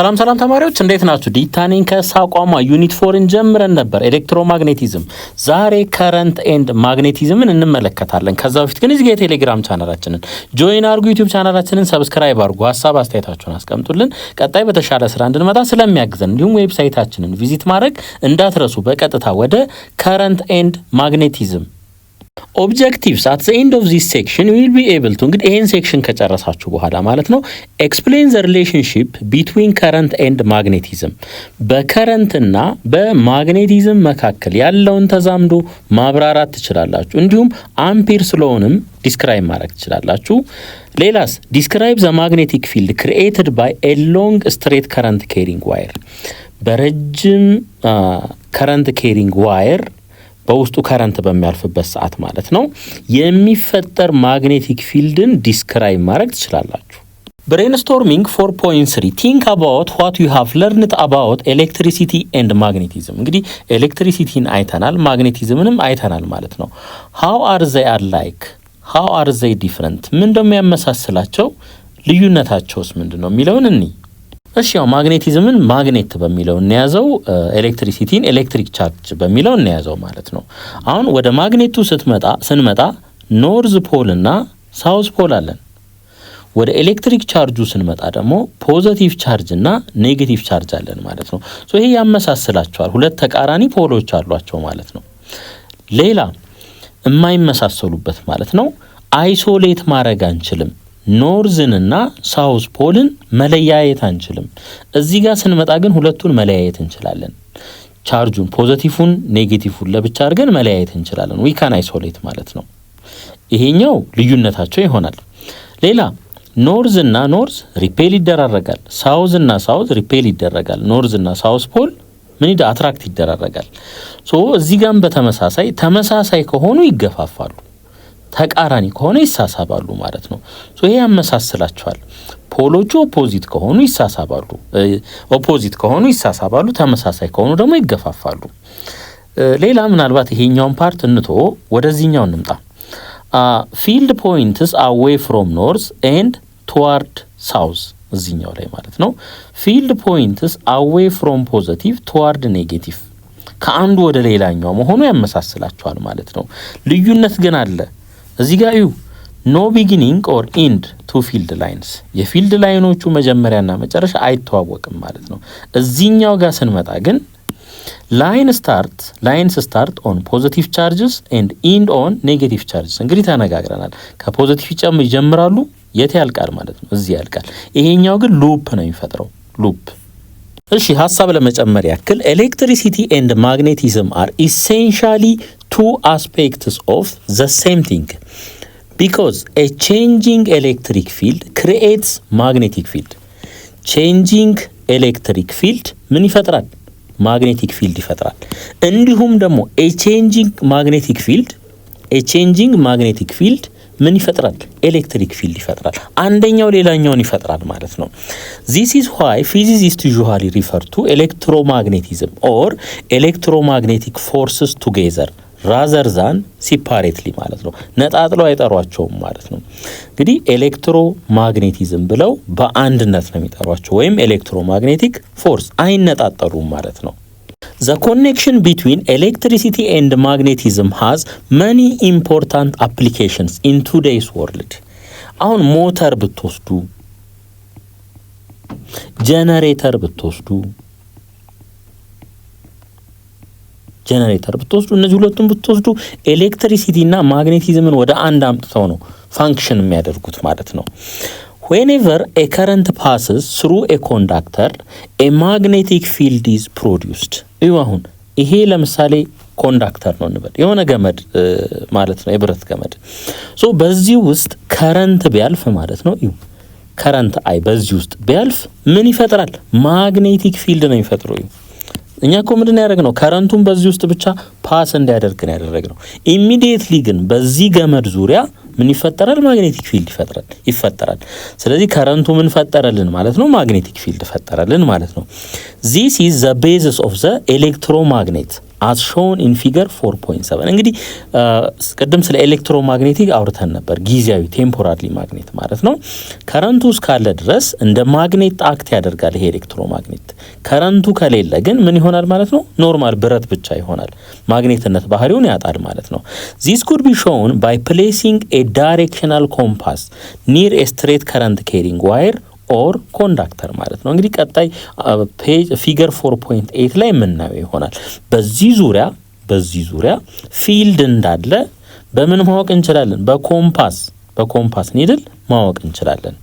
ሰላም ተማሪዎች እንዴት ናችሁ? ዲታኔን ከሳቋማ ዩኒት 4 ጀምረን ነበር ኤሌክትሮማግኔቲዝም። ዛሬ ከረንት ኤንድ ማግኔቲዝምን እንመለከታለን። ከዛ በፊት ግን እዚህ የቴሌግራም ቻናላችንን ጆይን አድርጉ፣ ዩቲዩብ ቻናላችንን ሰብስክራይብ አድርጉ፣ ሐሳብ አስተያየታችሁን አስቀምጡልን። ቀጣይ በተሻለ ስራ እንድንመጣ ስለሚያግዘን እንዲሁም ዌብሳይታችንን ቪዚት ማድረግ እንዳትረሱ። በቀጥታ ወደ ከረንት ኤንድ ማግኔቲዝም objectives at the end of this section we will be able to እንግዲህ ይሄን ሴክሽን ከጨረሳችሁ በኋላ ማለት ነው explain the relationship between current and magnetism በከረንት እና በማግኔቲዝም መካከል ያለውን ተዛምዶ ማብራራት ትችላላችሁ። እንዲሁም አምፒር ስለሆነም ዲስክራይብ ማድረግ ትችላላችሁ። ሌላስ describe the magnetic field created by a long straight current carrying wire በረጅም current carrying wire በውስጡ ከረንት በሚያልፍበት ሰዓት ማለት ነው የሚፈጠር ማግኔቲክ ፊልድን ዲስክራይብ ማድረግ ትችላላችሁ። ብሬንስቶርሚንግ 4.3 think about what you have learned about electricity and magnetism እንግዲህ ኤሌክትሪሲቲን አይተናል፣ ማግኔቲዝምንም አይተናል ማለት ነው። how are they alike how are they different ምን እንደሚያመሳስላቸው ልዩነታቸውስ ምንድነው የሚለውን እንይ። እሺ ያው ማግኔቲዝምን ማግኔት በሚለው እንያዘው፣ ኤሌክትሪሲቲን ኤሌክትሪክ ቻርጅ በሚለው እንያዘው ማለት ነው። አሁን ወደ ማግኔቱ ስንመጣ ኖርዝ ፖል እና ሳውዝ ፖል አለን። ወደ ኤሌክትሪክ ቻርጁ ስንመጣ ደግሞ ፖዚቲቭ ቻርጅ እና ኔጌቲቭ ቻርጅ አለን ማለት ነው። ሶ ይሄ ያመሳስላቸዋል፣ ሁለት ተቃራኒ ፖሎች አሏቸው ማለት ነው። ሌላ የማይመሳሰሉበት ማለት ነው አይሶሌት ማድረግ አንችልም። ኖርዝን እና ሳውዝ ፖልን መለያየት አንችልም። እዚህ ጋር ስንመጣ ግን ሁለቱን መለያየት እንችላለን። ቻርጁን ፖዚቲቭን ኔጌቲቭን ለብቻ አድርገን መለያየት እንችላለን። ዊ ካን አይሶሌት ማለት ነው። ይሄኛው ልዩነታቸው ይሆናል። ሌላ ኖርዝ እና ኖርዝ ሪፔል ይደራረጋል፣ ሳውዝ እና ሳውዝ ሪፔል ይደረጋል። ኖርዝ እና ሳውዝ ፖል ምን አትራክት ይደራረጋል። ሶ እዚህ ጋርም ተመሳሳይ ከሆኑ ይገፋፋሉ፣ ተቃራኒ ከሆነ ይሳሳባሉ ማለት ነው። ሶ ይሄ ያመሳስላቸዋል። ፖሎቹ ኦፖዚት ከሆኑ ይሳሳባሉ፣ ተመሳሳይ ከሆኑ ደግሞ ይገፋፋሉ። ሌላ ምናልባት ይሄኛውን ፓርት እንቶ ወደዚህኛው እንምጣ። ፊልድ ፖይንትስ አዌይ ፍሮም ኖርዝ ኤንድ ቱዋርድ ሳውዝ እዚህኛው ላይ ማለት ነው። ፊልድ ፖይንትስ አዌይ ፍሮም ፖዚቲቭ ቱዋርድ ኔጌቲቭ ከአንዱ ወደ ሌላኛው መሆኑ ያመሳስላቸዋል ማለት ነው። ልዩነት ግን አለ። እዚህ ጋር ኖ ቢጊኒንግ ኦር ኢንድ ቱ ፊልድ ላይንስ የፊልድ ላይኖቹ መጀመሪያና መጨረሻ አይተዋወቅም ማለት ነው። እዚህኛው ጋር ስንመጣ ግን ላይንስ ስታርት ኦን ፖዚቲቭ ቻርጅስ ኤንድ ኢንድ ኦን ኔጌቲቭ ቻርጅስ እንግዲህ ተነጋግረናል። ከፖዚቲቭ ይጀምራሉ፣ የት ያልቃል ማለት ነው፣ እዚህ ያልቃል። ይሄኛው ግን ሉፕ ነው የሚፈጥረው ሉፕ። እሺ ሐሳብ ለመጨመር ያክል ኤሌክትሪሲቲ ኤንድ ማግኔቲዝም አር ኢሴንሻሊ two aspects of the same thing because a changing electric field creates magnetic field. Changing electric field ምን ይፈጥራል? magnetic field ይፈጥራል። እንዲሁም ደግሞ a changing magnetic field ምን ይፈጥራል? ኤሌክትሪክ ፊልድ ይፈጥራል። አንደኛው ሌላኛውን ይፈጥራል ማለት ነው። this is why physicists usually refer to electromagnetism or electromagnetic forces together rather than separately ማለት ነው። ነጣጥለው አይጠሯቸውም ማለት ነው። እንግዲህ ኤሌክትሮማግኔቲዝም ብለው በአንድነት ነው የሚጠሯቸው ወይም ኤሌክትሮማግኔቲክ ፎርስ አይነጣጠሉም ማለት ነው። The connection between electricity and magnetism has many important applications in today's world. አሁን ሞተር ብትወስዱ፣ ጄነሬተር ብትወስዱ እነዚህ ሁለቱም ብትወስዱ ኤሌክትሪሲቲ እና ማግኔቲዝምን ወደ አንድ አምጥተው ነው ፋንክሽን የሚያደርጉት ማለት ነው። Whenever a current passes through a conductor, a magnetic field is produced. አሁን ይሄ ለምሳሌ ኮንዳክተር ነው እንበል፣ የሆነ ገመድ ማለት ነው፣ የብረት ገመድ። ሶ በዚህ ውስጥ ከረንት ቢያልፍ ማለት ነው ከረንት በዚህ ውስጥ ቢያልፍ ምን ይፈጥራል? ማግኔቲክ ፊልድ ነው የሚፈጥረው። እኛ እኮ ምንድን ነው ያደረግነው? ከረንቱን በዚህ ውስጥ ብቻ ፓስ እንዲያደርግ ነው ያደረግነው። ኢሚዲየትሊ ግን በዚህ ገመድ ዙሪያ ምን ይፈጠራል? ማግኔቲክ ፊልድ ይፈጠራል። ስለዚህ ከረንቱ ምን ፈጠረልን ማለት ነው? ማግኔቲክ ፊልድ ፈጠረልን ማለት ነው። this is the basis of the electromagnet as shown in figure 4.7 እንግዲህ ቅድም ስለ ኤሌክትሮማግኔቲክ አውርተን ነበር ጊዜያዊ ቴምፖራሪ ማግኔት ማለት ነው ከረንቱ እስካለ ድረስ እንደ ማግኔት አክት ያደርጋል ይሄ ኤሌክትሮማግኔት ከረንቱ ከሌለ ግን ምን ይሆናል ማለት ነው ኖርማል ብረት ብቻ ይሆናል ማግኔትነት ባህሪውን ያጣል ማለት ነው this could be shown by placing a directional compass near a straight current carrying wire or conductor ማለት ነው እንግዲህ ቀጣይ ፔጅ ፊገር 4.8 ላይ ምናየው ይሆናል በዚህ ዙሪያ ፊልድ እንዳለ በምን ማወቅ እንችላለን በኮምፓስ ኒድል ማወቅ እንችላለን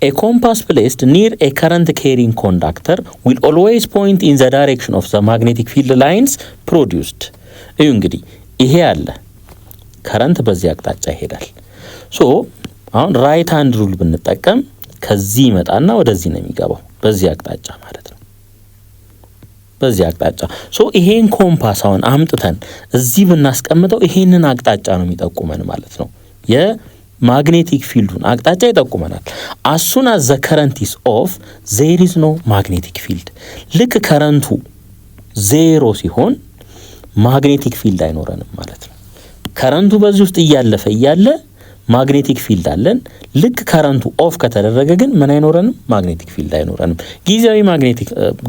A compass placed near a current carrying conductor will always point in the direction of the magnetic field lines produced እዩ እንግዲህ ይሄ አለ ከረንት በዚህ አቅጣጫ ይሄዳል ሶ አሁን ራይት ሃንድ ሩል ብንጠቀም ከዚህ ይመጣና ወደዚህ ነው የሚገባው በዚህ አቅጣጫ ማለት ነው በዚህ አቅጣጫ ሶ ይሄን ኮምፓስ አሁን አምጥተን እዚህ ብናስቀምጠው ይሄንን አቅጣጫ ነው የሚጠቁመን ማለት ነው የማግኔቲክ ፊልዱን አቅጣጫ ይጠቁመናል as soon as the current is off there is no magnetic field ልክ ከረንቱ ዜሮ ሲሆን ማግኔቲክ ፊልድ አይኖረንም ማለት ነው ከረንቱ በዚህ ውስጥ እያለ ማግኔቲክ ፊልድ አለን ልክ ከረንቱ ኦፍ ከተደረገ ግን ምን አይኖረንም ማግኔቲክ ፊልድ አይኖረንም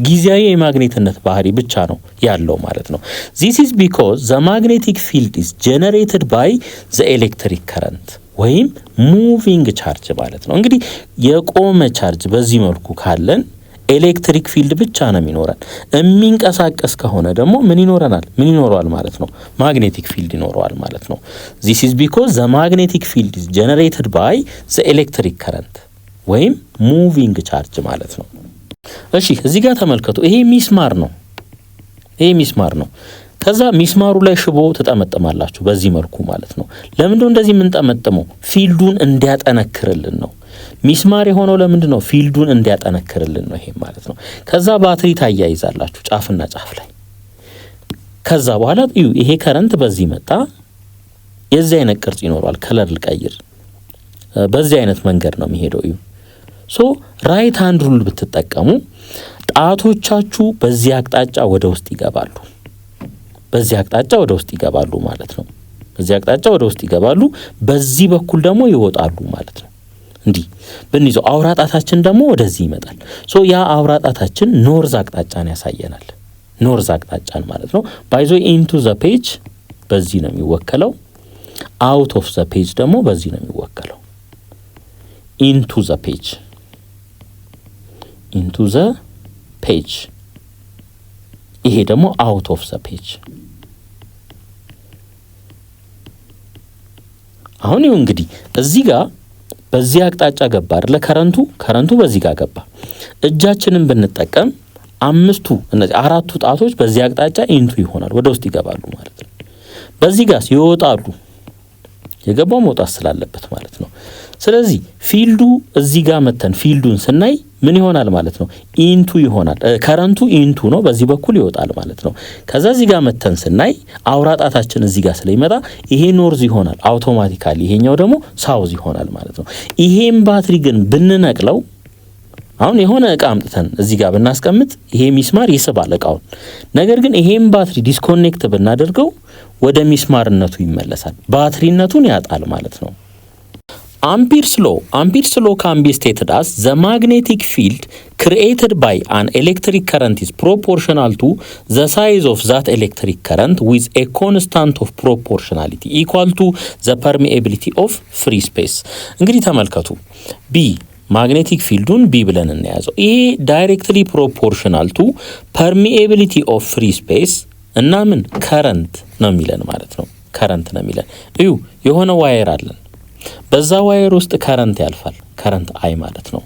ጊዜያዊ የማግኔትነት ባህሪ ብቻ ነው ያለው ማለት ነው this is because the magnetic field is generated by the electric current ወይም moving charge ማለት ነው እንግዲህ የቆመ ቻርጅ በዚህ መልኩ ካለን ኤሌክትሪክ ፊልድ ብቻ ነው የሚኖረን የሚንቀሳቀስ ከሆነ ደግሞ ምን ይኖራል ማለት ነው ማግኔቲክ ፊልድ ይኖራል ማለት ነው this is because the magnetic field is generated by the electric current ወይም moving charge ማለት ነው እሺ እዚህ ጋር ተመልከቱ ይሄ ሚስማር ነው ከዛ ሚስማሩ ላይ ሽቦ ተጠመጠማላችሁ በዚህ መልኩ ማለት ነው ለምንድነው እንደዚህ የምንጠመጥመው ፊልዱን እንዲያጠነክርልን ነው ሚስማር የሆነው ለምንድነው ፊልዱን እንዲያጠነክርልን ነው ይሄ ማለት ነው ከዛ ባትሪ ታያይዛላችሁ ጫፍና ጫፍ ላይ ከዛ በኋላ ይሄ ከረንት በዚህ መጣ የዚህ አይነት ቅርጽ ይኖራል ከለር ልቀይር በዚህ አይነት መንገድ ነው የሚሄደው ሶ ራይት ሃንድ ሩል ብትጠቀሙ ጣቶቻችሁ በዚህ አቅጣጫ ወደ ውስጥ ይገባሉ ማለት ነው በዚህ አቅጣጫ ወደ ውስጥ ይገባሉ በዚህ በኩል ደግሞ ይወጣሉ ማለት ነው እንዲህ በእንይዘው አውራጣታችን ደግሞ ወደዚህ ይመጣል ሶ ያ አውራጣታችን ኖርዝ አቅጣጫን ያሳየናል ኖርዝ አቅጣጫን ማለት ነው ባይዞ ኢንቱ ዘ ፔጅ በዚህ ነው የሚወከለው አውት ኦፍ ዘ ፔጅ ደግሞ በዚህ ነው የሚወከለው ኢንቱ ዘ ፔጅ ይሄ ደግሞ አውት ኦፍ ዘ ፔጅ አሁን ይሁን እንግዲህ እዚህ ጋር በዚህ አቅጣጫ ገባ አይደለ ከረንቱ በዚህ ጋር ገባ እጃችንን ብንጠቀም እነዚህ አራቱ ጣቶች በዚህ አቅጣጫ ኢንቱ ይሆናል ወደ ውስጥ ይገባሉ ማለት ነው በዚህ ጋር ይወጣሉ የገባው መውጣት ስላለበት ማለት ነው ስለዚህ ፊልዱ እዚህ ጋር መተን ፊልዱን ስናይ ምን ይሆናል ማለት ነው ኢንቱ ይሆናል ከረንቱ ኢንቱ ነው በዚህ በኩል ይወጣል ማለት ነው ከዛ እዚህ ጋር መተን ስናይ አውራጣታችን እዚህ ጋር ስለሚመጣ ይሄ ኖርዝ ይሆናል አውቶማቲካሊ ይሄኛው ደግሞ ሳውዝ ይሆናል ማለት ነው ይሄን ባትሪ ግን ብንነቅለው አሁን የሆነ እቃ አምጥተን እዚህ ጋር ብናስቀምጥ ይሄ ሚስማር ይስባል እቃውን ነገር ግን ይሄን ባትሪ ዲስኮኔክት ብናደርገው ወደ ሚስማርነቱ ይመለሳል ባትሪነቱን ያጣል ማለት ነው Ampere's law can be stated as the magnetic field created by an electric current is proportional to the size of that electric current with a constant of proportionality equal to the permeability of free space እንግዲህ ተመልከቱ B magnetic fieldun B ብለን እንያዘው ይሄ directly proportional to permeability of free space እና ምን current ነው የሚለን ማለት ነው current ነው የሚለን እዩ የሆነ ዋየር አለን በዛ ዋየር ውስጥ ከረንት ያልፋል ከረንት አይ ማለት ነው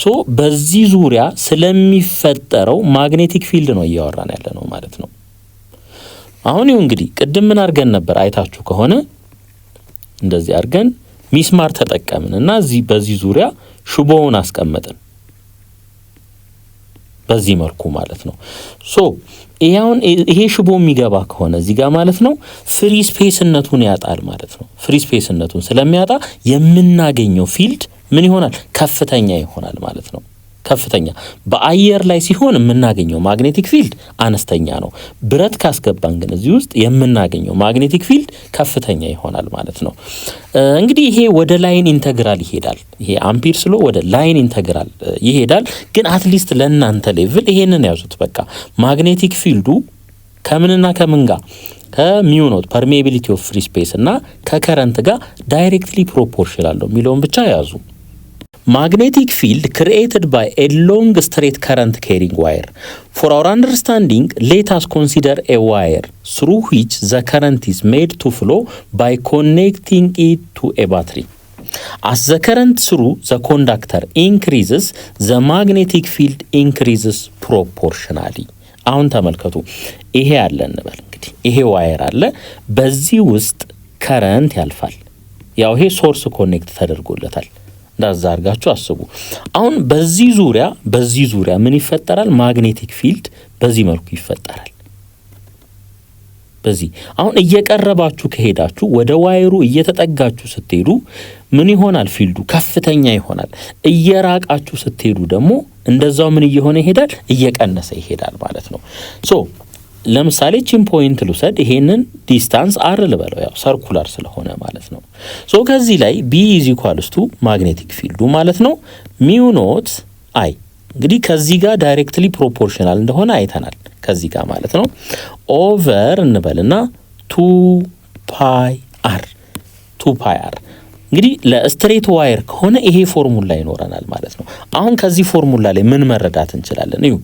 ሶ በዚህ ዙሪያ ስለሚፈጠረው ማግኔቲክ ፊልድ ነው እያወራን ያለ ነው ማለት ነው አሁን ይሁን እንግዲህ ቅድም ምን አድርገን ነበር አይታችሁ ከሆነ እንደዚህ አድርገን ሚስማር ተጠቀምንና በዚህ ዙሪያ ሽቦውን አስቀመጥን በዚህ መልኩ ማለት ነው ሶ ይሄ ሽቦ የሚገባ ከሆነ እዚህ ጋር ማለት ነው ፍሪ ስፔስነቱን ያጣል ማለት ነው ፍሪ ስፔስነቱን ስለሚያጣ የምናገኘው ፊልድ ምን ይሆናል ከፍተኛ ይሆናል ማለት ነው ከፍተኛ። በአየር ላይ ሲሆን የምናገኘው ማግኔቲክ ፊልድ አነስተኛ ነው። ብረት ካስገባን ግን እዚህ ውስጥ የምናገኘው ማግኔቲክ ፊልድ ከፍተኛ ይሆናል ማለት ነው። እንግዲህ ይሄ ወደ ላይን ኢንተግራል ይሄዳል። ይሄ አምፒር ስሎ ወደ ላይን ኢንተግራል ይሄዳል። ግን አትሊስት ለእናንተ ሌቭል ይሄንን ያዙት። በቃ ማግኔቲክ ፊልዱ ከምንና ከምን ጋር ከሚው ኖት ፐርሜቢሊቲ ኦፍ ፍሪ ስፔስ እና ከከረንት ጋር ዳይሬክትሊ ፕሮፖርሽናል ነው የሚለውን ብቻ ያዙ። Magnetic field created by a long straight current carrying wire. For our understanding, let us consider a wire through which the current is made to flow by connecting it to a battery. As the current through the conductor increases, the magnetic field increases proportionally. አሁን ተመልከቱ። ይሄ አለ እንበል እንግዲህ ይሄ ዋየር አለ፣ በዚህ ውስጥ ከረንት ያልፋል። ያው ይሄ ሶርስ ኮኔክት ተደርጎለታል። እንዳዛ አድርጋችሁ አስቡ። አሁን በዚህ ዙሪያ ምን ይፈጠራል? ማግኔቲክ ፊልድ በዚህ መልኩ ይፈጠራል። በዚህ አሁን እየቀረባችሁ ከሄዳችሁ ወደ ዋይሩ እየተጠጋችሁ ስትሄዱ ምን ይሆናል? ፊልዱ ከፍተኛ ይሆናል። እየራቃችሁ ስትሄዱ ደግሞ እንደዛው ምን እየሆነ ይሄዳል? እየቀነሰ ይሄዳል ማለት ነው። ሶ ለምሳሌ ቺን ፖይንት ልውሰድ። ይሄንን ዲስታንስ አር ልበለው፣ ያው ሰርኩላር ስለሆነ ማለት ነው። ሶ ከዚህ ላይ ቢ ኢዝ ኢኳልስ ቱ ማግኔቲክ ፊልዱ ማለት ነው ሚው ኖት አይ። እንግዲህ ከዚህ ጋር ዳይሬክትሊ ፕሮፖርሽናል እንደሆነ አይተናል። ከዚህ ጋር ማለት ነው ኦቨር እንበልና 2 ፓይ አር እንግዲህ ለስትሬት ዋየር ከሆነ ይሄ ፎርሙላ ይኖረናል ማለት ነው። አሁን ከዚህ ፎርሙላ ላይ ምን መረዳት እንችላለን? እዩ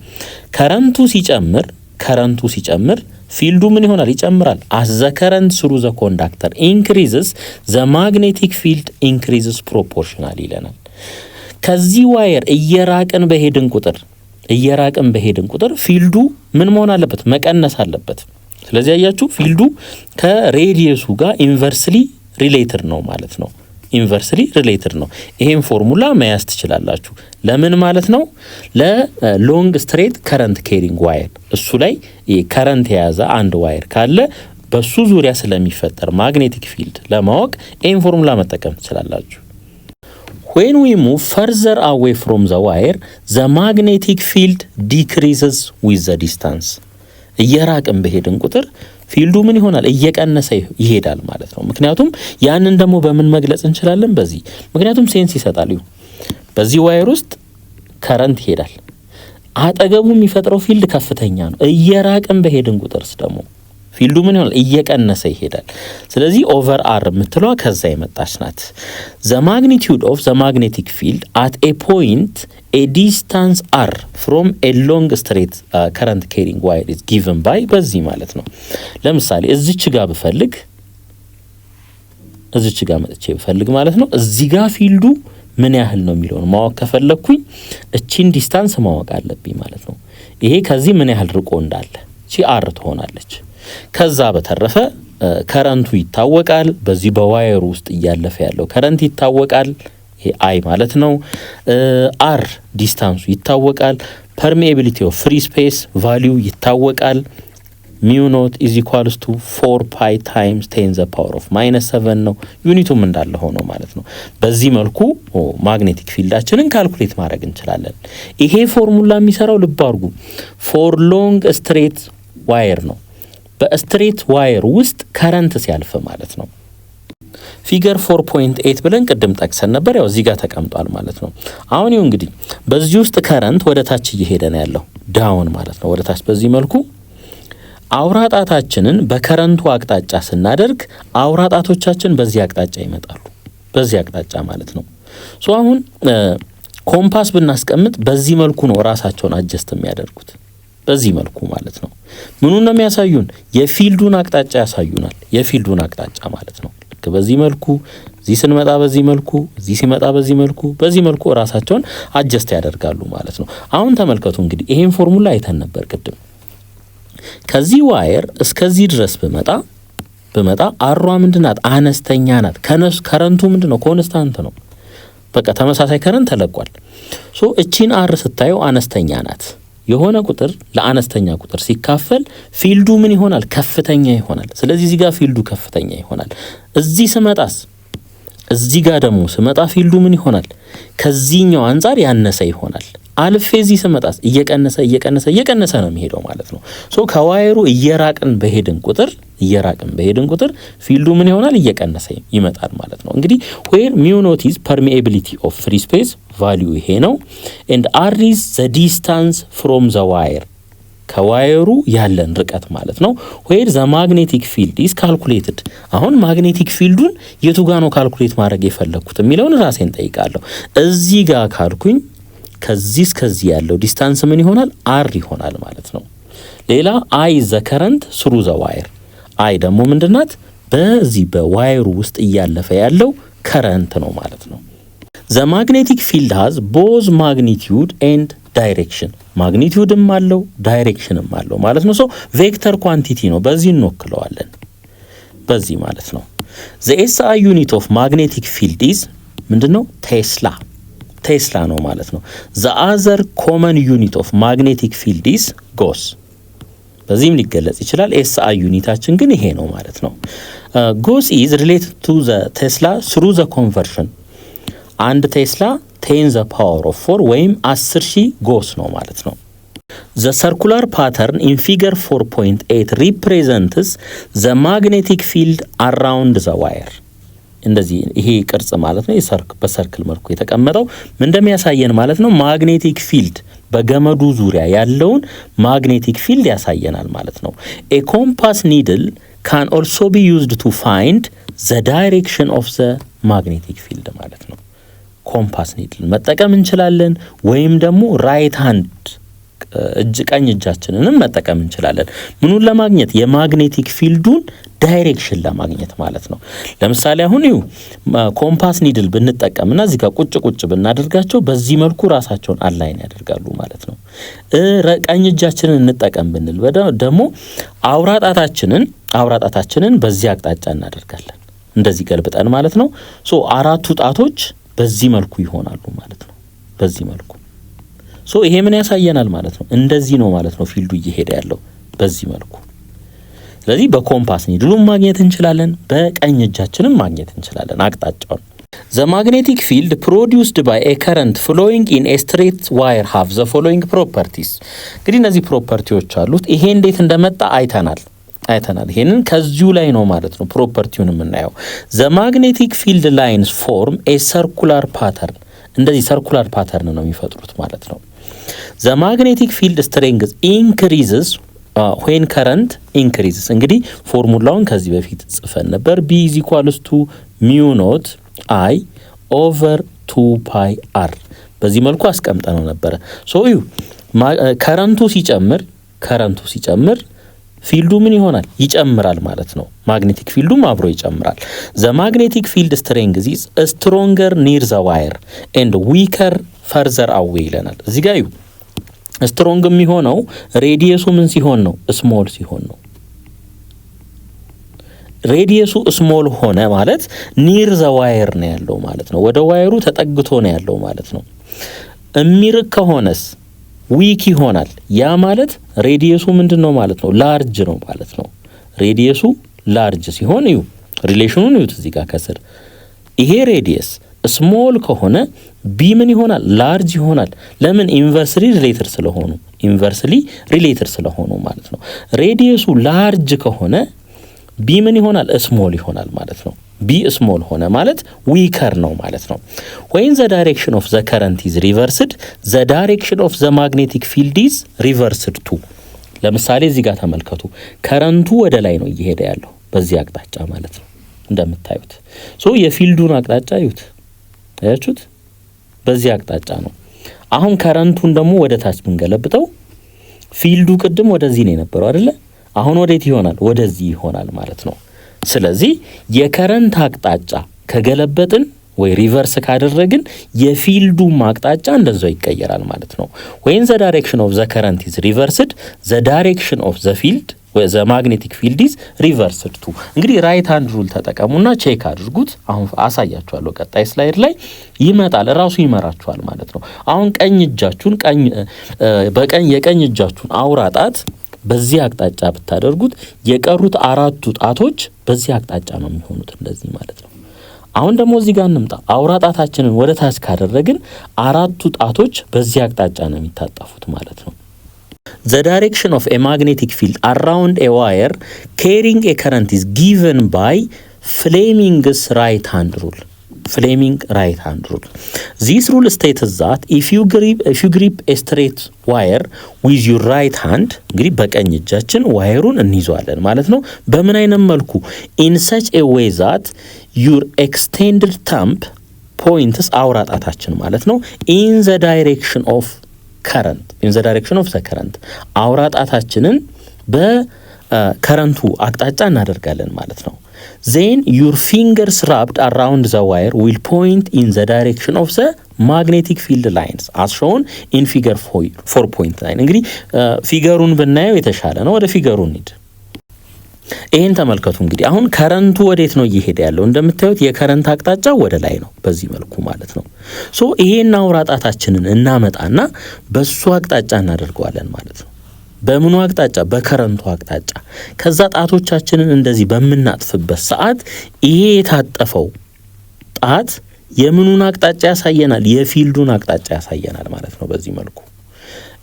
ከረንቱ ሲጨምር ፊልዱ ምን ይሆናል? ይጨምራል። as the current through the conductor increases the magnetic field increases proportionally ይለናል። ከዚህ ዋየር እየራቅን በሄድን ቁጥር ፊልዱ ምን መሆን አለበት? መቀነስ አለበት። ስለዚህ አያችሁ ፊልዱ ከሬዲየሱ ጋር ኢንቨርስሊ ሪሌትድ ነው ማለት ነው። ይሄን ፎርሙላ መያዝ ትችላላችሁ። ለምን ማለት ነው? ለሎንግ ስትሬት ከረንት ኬሪንግ ዋየር እሱ ላይ ከረንት የያዘ አንድ ዋየር ካለ በሱ ዙሪያ ስለሚፈጠር ማግኔቲክ ፊልድ ለማወቅ ይሄን ፎርሙላ መጠቀም ትችላላችሁ። When we move further away from the wire, the magnetic field decreases with the distance. እየራቅን በሄድን ቁጥር ፊልዱ ምን ይሆናል? እየቀነሰ ይሄዳል ማለት ነው። ምክንያቱም ያንን ደግሞ በምን መግለጽ እንችላለን? በዚህ ምክንያቱም ሴንስ ይሰጣል። በዚህ ዋየር ውስጥ ከረንት ይሄዳል። አጠገቡ የሚፈጥረው ፊልድ ከፍተኛ ነው። እየራቅን በሄድን ቁጥርስ ደግሞ ፊልዱ ምን ይሆናል? እየቀነሰ ይሄዳል። ስለዚህ ኦቨር አር የምትለዋ ከዛ የመጣች ናት። the magnitude of the magnetic field at a point a distance r from a long straight current carrying wire is given by በዚህ ማለት ነው። ለምሳሌ እዚች ጋር ብፈልግ ማለት ነው እዚህ ጋር ፊልዱ ምን ያህል ነው የሚለውን ማወቅ ከፈለኩኝ እቺን ዲስታንስ ማወቅ አለብኝ ማለት ነው። ይሄ ከዚህ ምን ያህል ርቆ እንዳለ እቺ አር ትሆናለች። ከዛ በተረፈ ከረንቱ ይታወቃል። በዚህ በዋየሩ ውስጥ እያለፈ ያለው ከረንት ይታወቃል። ይሄ አይ ማለት ነው። አር ዲስታንሱ ይታወቃል። ፐርሜቢሊቲ ኦፍ ፍሪ ስፔስ ቫልዩ ይታወቃል። ሚው ኖት ኢዝ ኢኳልስ ቱ 4 ፓይ ታይምስ 10 ዘ ፓወር ኦፍ -7 ነው። ዩኒቱም እንዳለ ሆኖ ማለት ነው። በዚህ መልኩ ማግኔቲክ ፊልዳችንን ካልኩሌት ማድረግ እንችላለን። ይሄ ፎርሙላ የሚሰራው ልብ አድርጉ ፎር ሎንግ ስትሬት ዋየር ነው። በስትሬት ዋየር ውስጥ ከረንት ሲያልፍ ማለት ነው። ፊገር 4.8 ብለን ቅድም ጠቅሰን ነበር። ያው እዚህ ጋር ተቀምጧል ማለት ነው። አሁን ይኸው እንግዲህ በዚህ ውስጥ ከረንት ወደ ታች እየሄደ ነው ያለው ዳውን ማለት ነው። ወደ ታች በዚህ መልኩ አውራጣታችንን በከረንቱ አቅጣጫ ስናደርግ አውራጣቶቻችን በዚህ አቅጣጫ ይመጣሉ። በዚህ አቅጣጫ ማለት ነው። ሶ አሁን ኮምፓስ ብናስቀምጥ በዚህ መልኩ ነው ራሳቸውን አጀስት የሚያደርጉት። በዚህ መልኩ ማለት ነው። ምኑን ነው የሚያሳዩን? የፊልዱን አቅጣጫ ያሳዩናል። የፊልዱን አቅጣጫ ማለት ነው። ልክ በዚህ መልኩ እዚህ ስንመጣ በዚህ መልኩ እዚህ ሲመጣ በዚህ መልኩ ራሳቸውን አጀስት ያደርጋሉ ማለት ነው። አሁን ተመልከቱ እንግዲህ ይሄን ፎርሙላ አይተን ነበር ቅድም። ከዚህ ዋየር እስከዚህ ድረስ በመጣ አሯ ምንድናት? አነስተኛ ናት። ከረንቱ ምንድነው? ኮንስታንት ነው። በቃ ተመሳሳይ ከረንት ተለቋል። ሶ እቺን አር ስታየው አነስተኛ ናት። የሆነ ቁጥር ለአነስተኛ ቁጥር ሲካፈል ፊልዱ ምን ይሆናል? ከፍተኛ ይሆናል። ስለዚህ እዚህ ጋር ፊልዱ ከፍተኛ ይሆናል። እዚህ ስመጣስ እዚህ ጋር ደግሞ ስመጣ ፊልዱ ምን ይሆናል? ከዚህኛው አንፃር ያነሰ ይሆናል። አልፌ እዚህ ስመጣስ እየቀነሰ ነው የሚሄደው ማለት ነው። ሶ ከዋየሩ እየራቅን በሄድን ቁጥር ፊልዱ ምን ይሆናል? እየቀነሰ ይመጣል ማለት ነው። እንግዲህ where mu naught is permeability of free space value ይሄ ነው and r is the distance from the wire ከዋየሩ ያለን ርቀት ማለት ነው። where the magnetic field is calculated አሁን ማግኔቲክ ፊልዱን የቱ ጋር ነው ካልኩሌት ማድረግ የፈለኩት የሚለውን ራሴን ጠይቃለሁ። እዚህ ጋር ካልኩኝ ከዚህ እስከዚህ ያለው ዲስታንስ ምን ይሆናል? r ይሆናል ማለት ነው። ሌላ I is the current through the wire I ደግሞ ምንድናት? በዚህ በዋየሩ ውስጥ እያለፈ ያለው ከረንት ነው ማለት ነው። the magnetic field has both magnitude and direction ማግኒቲዩድም አለው ዳይሬክሽንም አለው ማለት ነው። ሶ ቬክተር ኳንቲቲ ነው። በዚህ እንወክለዋለን በዚህ ማለት ነው። the SI unit of magnetic field is ምንድነው? ቴስላ ነው ማለት ነው። the other common unit of magnetic field is Gauss በዚህም ሊገለጽ ይችላል። SI ዩኒታችን ግን ይሄ ነው ማለት ነው። Gauss is related to the Tesla through the conversion አንድ ቴስላ 10 the power of 4 ወይም 10,000 Gauss ነው ማለት ነው። the circular pattern in figure 4.8 represents the magnetic field around the wire እንደዚህ ይሄ ቅርጽ ማለት ነው በሰርክል መልኩ የተቀመጠው ምን እንደሚያሳየን ማለት ነው። ማግኔቲክ ፊልድ በገመዱ ዙሪያ ያለውን ማግኔቲክ ፊልድ ያሳየናል ማለት ነው። a compass needle can also be used to find the direction of the magnetic field ማለት ነው። ኮምፓስ ኒድል መጠቀም እንችላለን ወይም ደግሞ ራይት ሃንድ ቀኝ እጃችንንም መጠቀም እንችላለን። ምኑን ለማግኘት? የማግኔቲክ ፊልዱን ዳይሬክሽን ለማግኘት ማለት ነው። ለምሳሌ አሁን ኮምፓስ ኒድል ብንጠቀምና እዚህ ጋር ቁጭ ብናደርጋቸው በዚህ መልኩ ራሳቸውን አላይን ያደርጋሉ ማለት ነው። ቀኝ እጃችንን እንጠቀም ብንል ደግሞ አውራጣታችንን በዚህ አቅጣጫ እናደርጋለን እንደዚህ ገልብጠን ማለት ነው። ሶ አራቱ ጣቶች በዚህ መልኩ ይሆናሉ ማለት ነው። በዚህ መልኩ ሶ ይሄ ምን ያሳየናል ማለት ነው? እንደዚህ ነው ማለት ነው ፊልዱ እየሄደ ያለው በዚህ መልኩ። ስለዚህ በኮምፓስ ኒድሉን ማግኘት እንችላለን፣ በቀኝ እጃችንም ማግኘት እንችላለን አቅጣጫውን። the magnetic field produced by a current flowing in a straight wire have the following properties እንግዲህ እነዚህ ፕሮፐርቲዎች አሉት። ይሄ እንዴት እንደመጣ አይተናል። ይሄንን ከዚሁ ላይ ነው ማለት ነው ፕሮፐርቲውን የምናየው። the magnetic field lines form a circular pattern እንደዚህ ሰርኩላር ፓተርን ነው የሚፈጥሩት ማለት ነው። the magnetic field strength increases when current increases እንግዲህ ፎርሙላውን ከዚህ በፊት ጽፈን ነበር። B = mu naught I over 2 pi r በዚህ መልኩ አስቀምጠነው ነበር። ሶ ከረንቱ ሲጨምር ፊልዱ ምን ይሆናል? ይጨምራል ማለት ነው። ማግኔቲክ ፊልዱም አብሮ ይጨምራል። the magnetic field strength is stronger near the wire and weaker further away ይለናል። እዚህ ጋር ስትሮንግ የሚሆነው ሬዲየሱ ምን ሲሆን ነው? ስሞል ሲሆን ነው። ሬዲየሱ ስሞል ሆነ ማለት ኒር ዘ ዋየር ነው ያለው ማለት ነው። ወደ ዋየሩ ተጠግቶ ነው ያለው ማለት ነው። እሚርቅ ከሆነስ ዊክ ይሆናል። ያ ማለት ሬዲየሱ ምንድነው ማለት ነው? ላርጅ ነው ማለት ነው። ሬዲየሱ ላርጅ ሲሆን ሪሌሽኑን እዚህ ጋር ከስር ይሄ ሬዲየስ ስሞል ከሆነ ቢ ምን ይሆናል? ላርጅ ይሆናል። ለምን? ኢንቨርስሊ ሪሌትድ ስለሆኑ ማለት ነው። ሬዲየሱ ላርጅ ከሆነ ቢ ምን ይሆናል? ስሞል ይሆናል ማለት ነው። ቢ ስሞል ሆነ ማለት ዊከር ነው ማለት ነው። when the direction of the current is reversed the direction of the magnetic field is reversed too ለምሳሌ እዚህ ጋር ተመልከቱ። ከረንቱ ወደ ላይ ነው እየሄደ ያለው በዚህ አቅጣጫ ማለት ነው እንደምታዩት። ሶ የፊልዱን አቅጣጫ አያችሁት? በዚህ አቅጣጫ ነው። አሁን ከረንቱን ደግሞ ወደ ታች ብንገለብጠው ፊልዱ ቅድም ወደዚህ ነው የነበረው አይደለ? አሁን ወዴት ይሆናል? ወደዚህ ይሆናል ማለት ነው። ስለዚህ የከረንት አቅጣጫ ከገለበጥን ወይ ሪቨርስ ካደረግን የፊልዱ አቅጣጫ እንደዛው ይቀየራል ማለት ነው። when the direction of the current is reversed the direction of the field ወይ the magnetic field is reversed too እንግዲህ ራይት ሃንድ ሩል ተጠቀሙና ቼክ አድርጉት። አሁን አሳያችኋለሁ ቀጣይ ስላይድ ላይ ይመጣል፣ ራሱ ይመራችኋል ማለት ነው። አሁን የቀኝ እጃችሁን አውራጣት በዚህ አቅጣጫ ብታደርጉት የቀሩት አራቱ ጣቶች በዚህ አቅጣጫ ነው የሚሆኑት እንደዚህ ማለት ነው። አሁን ደግሞ እዚህ ጋር እንምጣ። አውራ ጣታችንን ወደ ታች ካደረግን አራቱ ጣቶች በዚህ አቅጣጫ ነው የሚታጠፉት ማለት ነው። The direction of a magnetic field around a wire carrying a current is given by Fleming's right hand rule. Fleming right hand rule. This rule states that if you grip a straight wire with your right hand, እንግዲህ በቀኝ እጃችን ዋየሩን እንይዘዋለን ማለት ነው። በምን አይነት መልኩ? In such a way that your extended thumb points አውራ ጣታችን ማለት ነው in the direction of current, in the direction of the current አውራ ጣታችንን በከረንቱ አቅጣጫ እናደርጋለን ማለት ነው። Then your fingers wrapped around the wire will point in the direction of the magnetic field lines as shown in figure 4.9. እንግዲህ ፊገሩን ብናየው የተሻለ ነው። ወደ ፊገሩ እንሂድ። ይሄን ተመልከቱ። እንግዲህ አሁን ከረንቱ ወዴት ነው እየሄደ ያለው? እንደምታዩት የከረንት አቅጣጫ ወደ ላይ ነው፣ በዚህ መልኩ ማለት ነው። ሶ ይሄን አውራ ጣታችንን እናመጣና በሱ አቅጣጫ እናደርገዋለን ማለት ነው። በምኑ አቅጣጫ? በከረንቱ አቅጣጫ። ከዛ ጣቶቻችንን እንደዚህ በምናጥፍበት ሰዓት ይሄ የታጠፈው ጣት የምኑን አቅጣጫ ያሳየናል? የፊልዱን አቅጣጫ ያሳየናል ማለት ነው። በዚህ መልኩ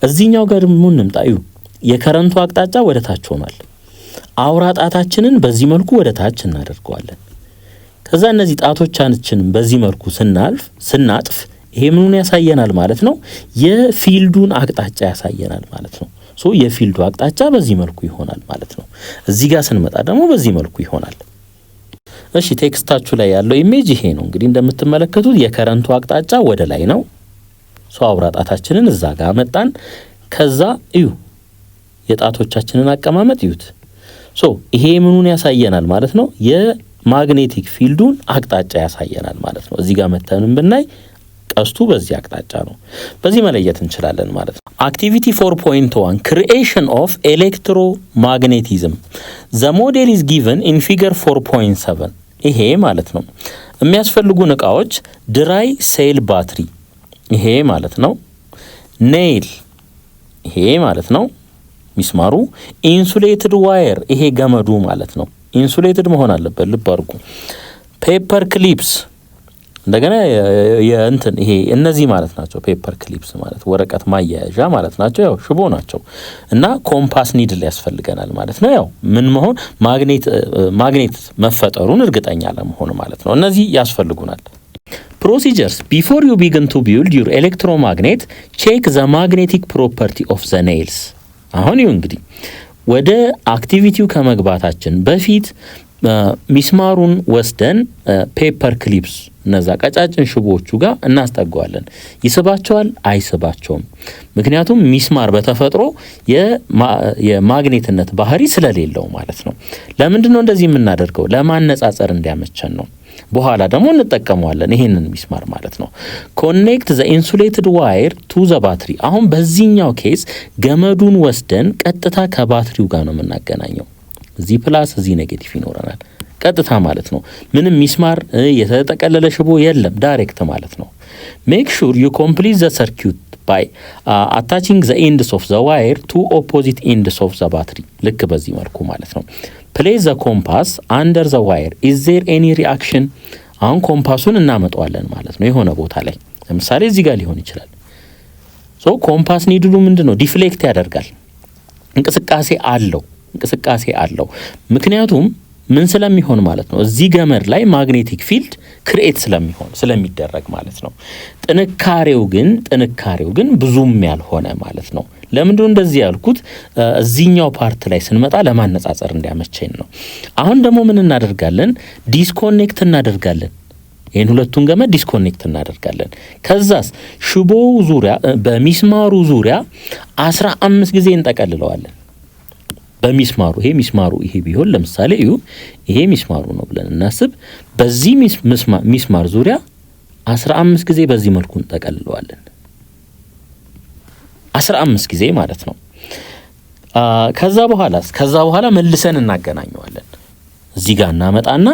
እዚህኛው ጋር ምን እንምጣዩ? የከረንቱ አቅጣጫ ወደ ታች ሆኗል። አውራ ጣታችንን በዚህ መልኩ ወደ ታች እናደርገዋለን። ከዛ እነዚህ ጣቶቻችንን በዚህ መልኩ ስናጥፍ ይሄ ምኑን ያሳየናል ማለት ነው? የፊልዱን አቅጣጫ ያሳየናል ማለት ነው። ሶ የፊልዱ አቅጣጫ በዚህ መልኩ ይሆናል ማለት ነው። እዚህ ጋር ስንመጣ ደግሞ በዚህ መልኩ ይሆናል። እሺ ቴክስታችሁ ላይ ያለው ኢሜጅ ይሄ ነው። እንግዲህ እንደምትመለከቱት የከረንቱ አቅጣጫ ወደ ላይ ነው። ሶ አውራ ጣታችንን እዛ ጋር መጣን። ከዛ እዩ የጣቶቻችንን አቀማመጥ እዩት። ሶ ይሄ ምኑን ያሳየናል ማለት ነው? የማግኔቲክ ፊልዱን አቅጣጫ ያሳየናል ማለት ነው። እዚህ ጋር መተንም ብናይ ቀስቱ በዚህ አቅጣጫ ነው። በዚህ መለየት እንችላለን ማለት ነው። አክቲቪቲ 4.1 ክሪኤሽን ኦፍ ኤሌክትሮማግኔቲዝም ዘ ሞዴል ኢዝ ጊቨን ኢን ፊገር 4.7 ይሄ ማለት ነው። የሚያስፈልጉን እቃዎች ድራይ ሴል ባትሪ ይሄ ማለት ነው። ኔይል ይሄ ማለት ነው ሚስማሩ። ኢንሱሌትድ ዋየር ይሄ ገመዱ ማለት ነው። ኢንሱሌትድ መሆን አለበት፣ ልብ አድርጉ። ፔፐር ክሊፕስ እንደገና የእንትን ይሄ እነዚህ ማለት ናቸው። ፔፐር ክሊፕስ ማለት ወረቀት ማያያዣ ማለት ናቸው። ያው ሽቦ ናቸው። እና ኮምፓስ ኒድል ያስፈልገናል ማለት ነው። ያው ምን መሆን ማግኔት መፈጠሩን እርግጠኛ ለመሆን ማለት ነው። እነዚህ ያስፈልጉናል። ፕሮሲጀርስ ቢፎር ዩ ቢግን ቱ ቢልድ ዩር ኤሌክትሮማግኔት ቼክ ዘ ማግኔቲክ ፕሮፐርቲ ኦፍ ዘ ኔይልስ። አሁን ይኸው እንግዲህ ወደ አክቲቪቲው ከመግባታችን በፊት ሚስማሩን ወስደን ፔፐር ክሊፕስ እነዛ ቀጫጭን ሽቦዎቹ ጋር እናስጠጋዋለን። ይስባቸዋል? አይስባቸውም። ምክንያቱም ሚስማር በተፈጥሮ የማግኔትነት ባህሪ ስለሌለው ማለት ነው። ለምንድን ነው እንደዚህ የምናደርገው? ለማነጻጸር እንዲያመቸን ነው። በኋላ ደግሞ እንጠቀመዋለን ይሄንን ሚስማር ማለት ነው። ኮኔክት ዘ ኢንሱሌትድ ዋየር ቱ ዘ ባትሪ። አሁን በዚህኛው ኬስ ገመዱን ወስደን ቀጥታ ከባትሪው ጋር ነው የምናገናኘው። እዚህ ፕላስ እዚህ ኔጌቲቭ ይኖረናል ቀጥታ ማለት ነው። ምንም ሚስማር የተጠቀለለ ሽቦ የለም፣ ዳይሬክት ማለት ነው። ሜክ ሹር ዩ ኮምፕሊት ዘ ሰርኪዩት ባይ አታቺንግ ዘ ኤንድስ ኦፍ ዘ ዋየር ቱ ኦፖዚት ኤንድስ ኦፍ ዘ ባትሪ። ልክ በዚህ መልኩ ማለት ነው። ፕሌስ ዘ ኮምፓስ አንደር ዘ ዋየር ኢዝ ዜር ኤኒ ሪአክሽን። አሁን ኮምፓሱን እናመጣዋለን ማለት ነው የሆነ ቦታ ላይ፣ ለምሳሌ እዚህ ጋር ሊሆን ይችላል። ሶ ኮምፓስ ኒድሉ ምንድነው? ዲፍሌክት ያደርጋል። እንቅስቃሴ አለው። ምክንያቱም ምን ስለሚሆን ማለት ነው? እዚህ ገመድ ላይ ማግኔቲክ ፊልድ ክሬት ስለሚደረግ ማለት ነው። ጥንካሬው ግን ብዙም ያልሆነ ማለት ነው። ለምንድነው እንደዚህ ያልኩት? እዚህኛው ፓርት ላይ ስንመጣ ለማነጻጸር እንዲያመቸኝ ነው። አሁን ደግሞ ምን እናደርጋለን? ዲስኮኔክት እናደርጋለን። ይሄን ሁለቱን ገመድ ዲስኮኔክት እናደርጋለን። ከዛስ ሽቦው ዙሪያ በሚስማሩ ዙሪያ 15 ጊዜ እንጠቀልለዋለን። በሚስማሩ ይሄ ቢሆን ለምሳሌ ይሄ ሚስማሩ ነው ብለን እናስብ። በዚህ ሚስማር ዙሪያ 15 ጊዜ በዚህ መልኩ እንጠቀልለዋለን። 15 ጊዜ ማለት ነው። ከዛ በኋላ መልሰን እናገናኘዋለን። እዚህ ጋር እናመጣና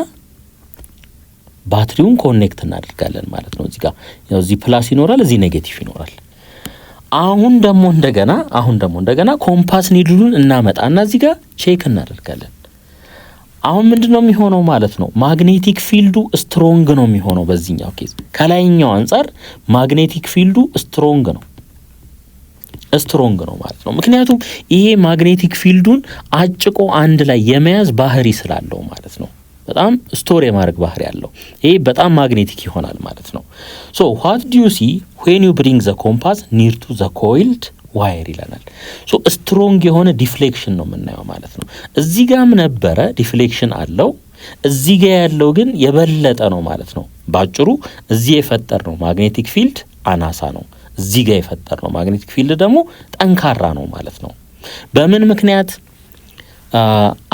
ባትሪውን ኮኔክት እናደርጋለን ማለት ነው። እዚህ ጋር ያው እዚህ ፕላስ ይኖራል፣ እዚህ ኔጌቲቭ ይኖራል። አሁን ደግሞ እንደገና ኮምፓስ ኒድሉን እናመጣና እዚህ ጋር ቼክ እናደርጋለን። አሁን ምንድነው የሚሆነው ማለት ነው? ማግኔቲክ ፊልዱ ስትሮንግ ነው የሚሆነው በዚህኛው ኬዝ ከላይኛው አንፃር ማግኔቲክ ፊልዱ ስትሮንግ ነው ማለት ነው። ምክንያቱም ይሄ ማግኔቲክ ፊልዱን አጭቆ አንድ ላይ የመያዝ ባህሪ ስላለው ማለት ነው። በጣም ስቶር የማድረግ ባህሪ ያለው ይሄ በጣም ማግኔቲክ ይሆናል ማለት ነው። ሶ what do you see when you bring the compass near to the coiled wire ይለናል። ሶ ስትሮንግ የሆነ ዲፍሌክሽን ነው የምናየው ማለት ነው። እዚህ ጋርም ነበረ ዲፍሌክሽን አለው፣ እዚህ ጋር ያለው ግን የበለጠ ነው ማለት ነው። ባጭሩ እዚህ የፈጠርነው ማግኔቲክ ፊልድ አናሳ ነው፣ እዚህ ጋር የፈጠርነው ማግኔቲክ ፊልድ ደግሞ ጠንካራ ነው ማለት ነው። በምን ምክንያት?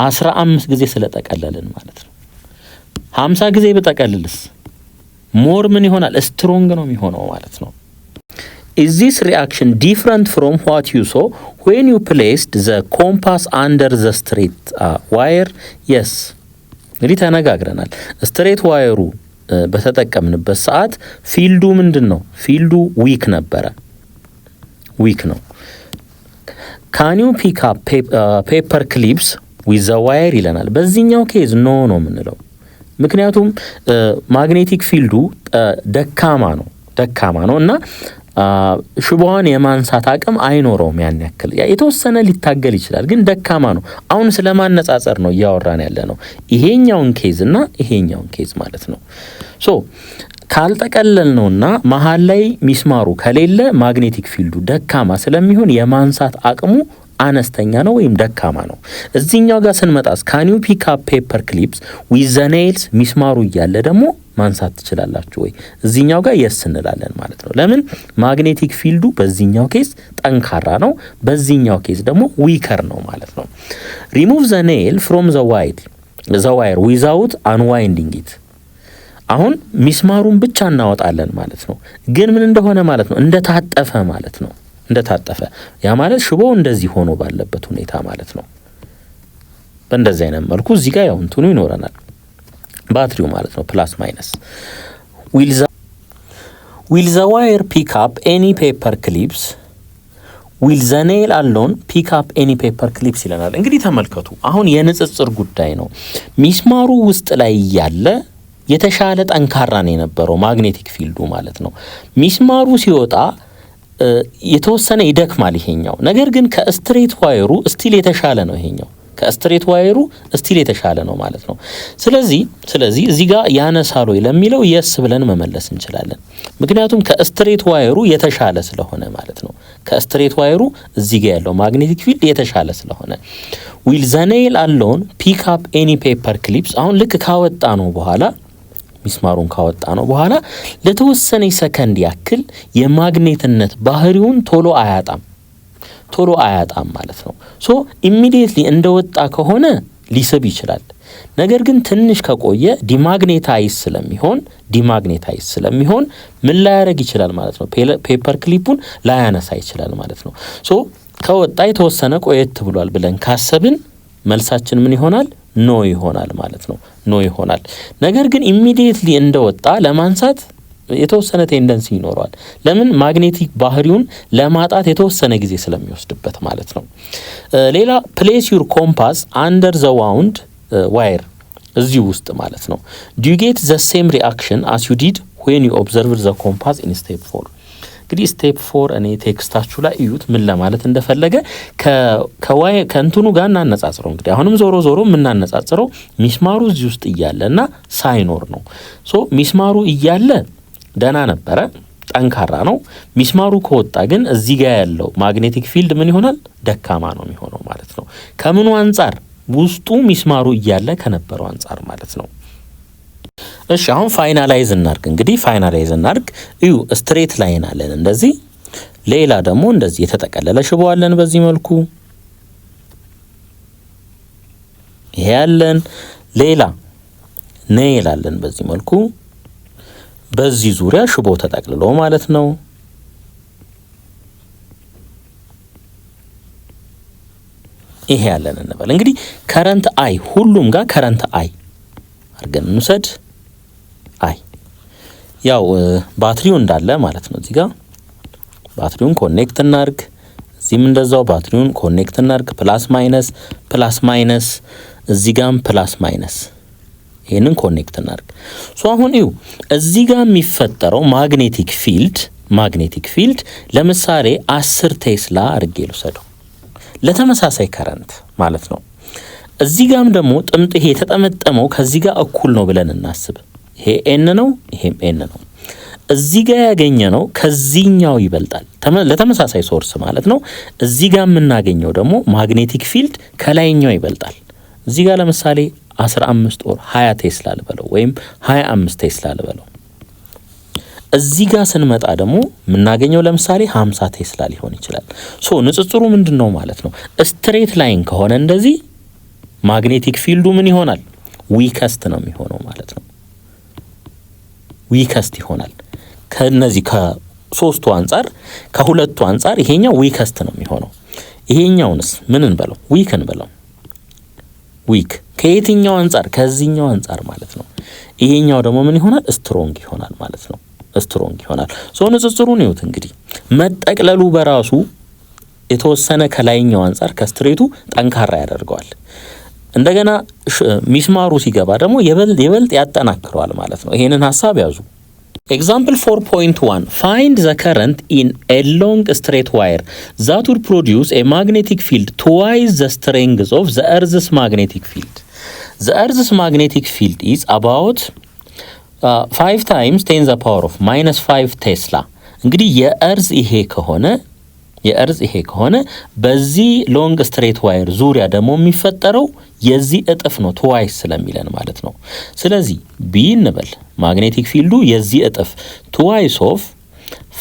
15 ጊዜ ስለጠቀለልን ማለት ነው። 50 ጊዜ በጠቀልልስ ሞር ምን ይሆናል? ስትሮንግ ነው የሚሆነው ማለት ነው። Is this reaction different from what you saw when you placed the compass under the straight wire? Yes. እንግዲህ ተነጋግረናል። ስትሬት ዋየሩ በተጠቀምንበት ሰዓት ፊልዱ ምንድን ነው? ፊልዱ ዊክ ነበረ፣ ዊክ ነው። Can you pick up paper clips with the wire ይለናል። በዚህኛው ኬዝ ኖ ነው የምንለው፣ ምክንያቱም ማግኔቲክ ፊልዱ ደካማ ነው እና ሽቦዋን የማንሳት አቅም አይኖረውም። ያን ያክል የተወሰነ ሊታገል ይችላል፣ ግን ደካማ ነው። አሁን ስለማነጻጸር ነው እያወራን ያለ ነው፣ ይሄኛውን ኬዝ እና ይሄኛውን ኬዝ ማለት ነው። ሶ ካልጠቀለል ነውና መሀል ላይ ሚስማሩ ከሌለ ማግኔቲክ ፊልዱ ደካማ ስለሚሆን የማንሳት አቅሙ አነስተኛ ነው ወይም ደካማ ነው። እዚህኛው ጋር ስንመጣስ can you pick up paper clips with the nails ሚስማሩ እያለ ደግሞ ማንሳት ትችላላችሁ ወይ? እዚህኛው ጋር yes እንላለን ማለት ነው። ለምን? ማግኔቲክ ፊልዱ በዚህኛው ኬዝ ጠንካራ ነው፣ በዚህኛው ኬዝ ደግሞ ዊከር ነው ማለት ነው። remove the nail from the wire without unwinding it አሁን ሚስማሩን ብቻ እናወጣለን ማለት ነው። ግን ምን እንደሆነ ማለት ነው? እንደታጠፈ ማለት ነው። እንደታጠፈ ያ ማለት ሽቦ እንደዚህ ሆኖ ባለበት ሁኔታ ማለት ነው። በእንደዚህ አይነት መልኩ እዚህ ጋር ያው እንትኑ ይኖረናል ባትሪው ማለት ነው ፕላስ ማይነስ። will the wire pick up any paper clips will the nail alone pick up any paper clips ይለናል። እንግዲህ ተመልከቱ፣ አሁን የንጽጽር ጉዳይ ነው። ሚስማሩ ውስጥ ላይ ያለ የተሻለ ጠንካራ ነው የነበረው ማግኔቲክ ፊልዱ ማለት ነው። ሚስማሩ ሲወጣ የተወሰነ ይደክማል ይሄኛው። ነገር ግን ከስትሬት ዋየሩ ስቲል የተሻለ ነው ይሄኛው፣ ከስትሬት ዋየሩ ስቲል የተሻለ ነው ማለት ነው። ስለዚህ እዚህ ጋር ያነሳል ወይ ለሚለው የስ ብለን መመለስ እንችላለን። ምክንያቱም ከስትሬት ዋየሩ የተሻለ ስለሆነ ማለት ነው። ከስትሬት ዋየሩ እዚህ ጋር ያለው ማግኔቲክ ፊልድ የተሻለ ስለሆነ will the nail alone pick up any paper clips አሁን ልክ ካወጣ ነው በኋላ ሚስማሩን ካወጣ ነው በኋላ ለተወሰነ ሰከንድ ያክል የማግኔትነት ባህሪውን ቶሎ አያጣም ማለት ነው። ሶ ኢሚዲየትሊ እንደወጣ ከሆነ ሊስብ ይችላል። ነገር ግን ትንሽ ከቆየ ዲማግኔታይዝ ስለሚሆን ምን ላያረግ ይችላል ማለት ነው? ፔፐር ክሊፑን ላያነሳ ይችላል ማለት ነው። ሶ ከወጣ የተወሰነ ቆየት ብሏል ብለን ካሰብን መልሳችን ምን ይሆናል? ኖ ይሆናል ማለት ነው። ኖ ይሆናል። ነገር ግን ኢሚዲየትሊ እንደወጣ ለማንሳት የተወሰነ ቴንደንሲ ይኖረዋል። ለምን? ማግኔቲክ ባህሪውን ለማጣት የተወሰነ ጊዜ ስለሚወስድበት ማለት ነው። ሌላ ፕሌስ ዩር ኮምፓስ አንደር ዘ ዋውንድ ዋየር እዚህ ውስጥ ማለት ነው። ዱ ዩ ጌት ዘ ሴም ሪአክሽን አስ ዩ ዲድ ዌን ዩ ኦብዘርቭ ዘ ኮምፓስ ኢን ስቴፕ 4 እንግዲህ ስቴፕ 4 እኔ ቴክስታችሁ ላይ እዩት ምን ለማለት እንደፈለገ ከእንትኑ ጋር እናነጻጽረው። እንግዲህ አሁንም ዞሮ የምናነጻጽረው ሚስማሩ እዚህ ውስጥ እያለና ሳይኖር ነው። ሶ ሚስማሩ እያለ ደህና ነበረ፣ ጠንካራ ነው። ሚስማሩ ከወጣ ግን እዚህ ጋር ያለው ማግኔቲክ ፊልድ ምን ይሆናል? ደካማ ነው የሚሆነው ማለት ነው። ከምኑ አንፃር? ውስጡ ሚስማሩ እያለ ከነበረው አንፃር ማለት ነው። እሺ አሁን ፋይናላይዝ እናርግ። እዩ ስትሬት ላይን አለን እንደዚህ፣ ሌላ ደግሞ እንደዚህ የተጠቀለለ ሽቦ አለን በዚህ መልኩ ይሄ አለን። ሌላ ኔል አለን በዚህ መልኩ፣ በዚህ ዙሪያ ሽቦ ተጠቅልሎ ማለት ነው። ይሄ ያለን እንበል እንግዲህ ከረንት አይ፣ ሁሉም ጋር ከረንት አይ አርገን እንውሰድ። አይ ያው ባትሪው እንዳለ ማለት ነው። እዚህ ጋር ባትሪውን ኮኔክት እናርግ፣ እዚህም እንደዛው ባትሪውን ኮኔክት እናርግ። ፕላስ ማይነስ እዚህ ጋርም ፕላስ ማይነስ ይሄንን ኮኔክት እናድርግ። ሶ አሁን እዩ እዚህ ጋር የሚፈጠረው ማግኔቲክ ፊልድ ለምሳሌ 10 ቴስላ አድርጌ ልውሰደው ለተመሳሳይ ከረንት ማለት ነው። እዚህ ጋርም ደግሞ ይሄ የተጠመጠመው ከዚህ ጋር እኩል ነው ብለን እናስብ። ይሄ ኤን ነው፣ ይሄም ኤን ነው። እዚህ ጋር ያገኘነው ከዚህኛው ይበልጣል ለተመሳሳይ ሶርስ ማለት ነው። እዚህ ጋር የምናገኘው ደግሞ ማግኔቲክ ፊልድ ከላይኛው ይበልጣል። እዚህ ጋር ለምሳሌ 15 ኦር 20 ቴስላ ልበለው ወይም 25 ቴስላ ልበለው። እዚህ ጋር ስንመጣ ደግሞ የምናገኘው ለምሳሌ 50 ቴስላ ሊሆን ይችላል። ሶ ንጽጽሩ ምንድነው ማለት ነው? ስትሬት ላይን ከሆነ እንደዚህ ማግኔቲክ ፊልዱ ምን ይሆናል? ዊከስት ነው የሚሆነው ማለት ነው። ዊከስት ይሆናል። ከነዚህ ከሶስቱ አንፃር ከሁለቱ አንፃር ይሄኛው ዊከስት ነው የሚሆነው። ይሄኛውንስ ምን እንበለው? ዊክ እንበለው። ዊክ ከየትኛው አንፃር? ከዚህኛው አንፃር ማለት ነው። ይሄኛው ደግሞ ምን ይሆናል? ስትሮንግ ይሆናል ማለት ነው። ስትሮንግ ይሆናል። ሶ ንጽጽሩን ይሁት እንግዲህ መጠቅለሉ በራሱ የተወሰነ ከላይኛው አንፃር ከስትሬቱ ጠንካራ ያደርገዋል። እንደገና ሚስማሩ ሲገባ ደግሞ የበልጥ ያጠናክረዋል ማለት ነው። ይሄንን ሐሳብ ያዙ። Example 4.1 find the current in a long straight wire that would produce a magnetic field twice the strength of the Earth's magnetic field. The Earth's magnetic field is about 5 times 10 the power of minus 5 ቴስላ። እንግዲህ የእርዝ ይሄ ከሆነ በዚህ ሎንግ ስትሬት ዋየር ዙሪያ ደግሞ የሚፈጠረው የዚህ እጥፍ ነው ትዋይስ ስለሚለን ማለት ነው። ስለዚህ ቢ እንበል ማግኔቲክ ፊልዱ የዚህ እጥፍ ትዋይስ ኦፍ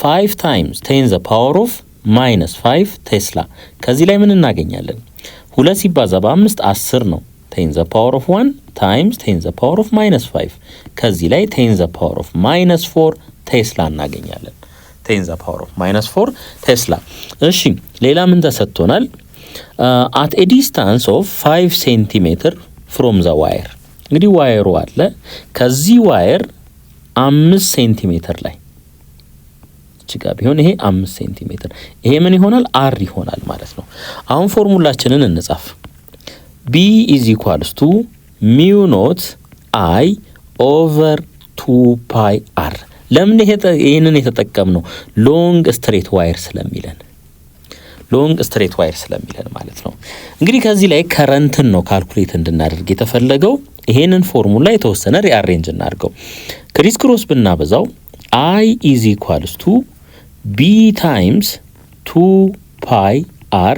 5 times 10 the power of minus 5 ቴስላ። ከዚህ ላይ ምን እናገኛለን? 2 ሲባዛ በ5 10 ነው። 10 the power of 1 times 10 the power of minus 5 ከዚህ ላይ 10 the power of minus 4 ቴስላ እናገኛለን። 10 the power of minus 4 ቴስላ። እሺ ሌላ ምን ተሰጥቶናል? at a distance of 5 centimeter from the wire። እንግዲህ ዋየሩ አለ ከዚህ ዋየር 5 ሴንቲሜትር ላይ እቺጋ ቢሆን ይሄ 5 ሴንቲሜትር ይሄ ምን ይሆናል? አር ይሆናል ማለት ነው። አሁን ፎርሙላችንን እንጻፍ። B is equals to mu naught I over 2 pi r። ለምን ይሄንን የተጠቀምነው? ሎንግ ስትሬት ዋየር ስለሚለን ማለት ነው። እንግዲህ ከዚህ ላይ ከረንትን ነው ካልኩሌት እንድናደርግ የተፈለገው። ይሄንን ፎርሙላ የተወሰነ ሪአሬንጅ እናድርገው። ክሪስ ክሮስ ብናበዛው I is equals to B times 2 pi r